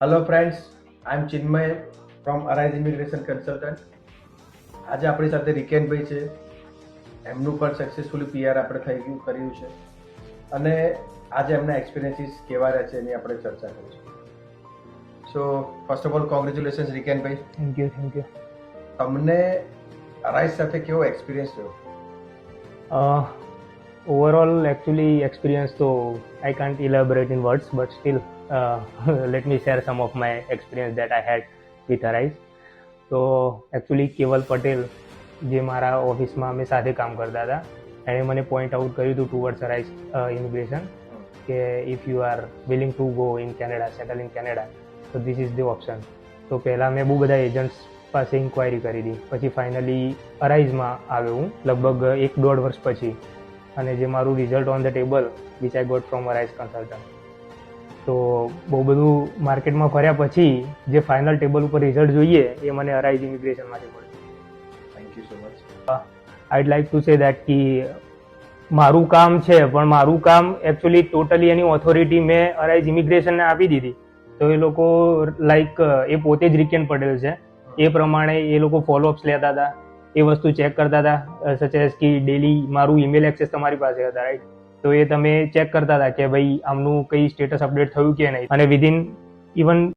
Hello friends, I am Chinmay from Arise immigration consultant. આજે આપણી સાથે રિકેનભાઈ છે. એમનું પણ સક્સેસફુલી પીઆર આપણે કર્યું છે અને આજે એમના એક્સપિરિયન્સીસ કેવા રહે છે એની આપણે ચર્ચા કરીશું. So first of all congratulations રિકેનભાઈ. Thank you. તમને અરાઇઝ સાથે કેવો એક્સપિરિયન્સ રહ્યો? Overall, actually, experience, so I can't elaborate in words, but still, let me share some of my experience that I had with Arise. તો actually કેવલ પટેલ જે મારા ઓફિસમાં અમે સાથે કામ કરતા હતા એણે મને પોઈન્ટ આઉટ કર્યું હતું ટુવર્ડ્સ અરાઇઝ ઇમિગ્રેશન કે if you are willing to go in Canada, settle in Canada, તો ધીસ ઇઝ ધ ઓપ્શન. તો પહેલાં મેં બહુ બધા એજન્ટ્સ પાસે ઇન્ક્વાયરી કરી હતી, પછી ફાઇનલી અરાઇઝમાં આવ્યો હું લગભગ 1-1.5 વર્ષ પછી, અને જે મારું result on the table which I got from Arise consultant. તો બહુ બધું માર્કેટમાં ફર્યા પછી જે ફાઇનલ ટેબલ ઉપર રિઝલ્ટ જોઈએ એ મને અરાઇઝ ઇમિગ્રેશનમાંથી મળ્યું. Thank you so much. Eyed like to say that કે મારું કામ છે, પણ મારું કામ એકચ્યુઅલી ટોટલી એની ઓથોરિટી મેં અરાઇઝ ઇમિગ્રેશનને આપી દીધી. તો એ લોકો લાઈક એ પોતે જ રિકેન પટેલ છે, એ પ્રમાણે એ લોકો ફોલોઅપ્સ લેતા હતા, એ વસ્તુ ચેક કરતા હતા. સચ એઝ કે ડેલી મારું ઈમેલ એક્સેસ તમારી પાસે હતા, રાઈટ? તો એ તમે ચેક કરતા હતા કે ભાઈ આમનું કઈ સ્ટેટસ અપડેટ થયું કે નહીં, અને વિધિન ઇવન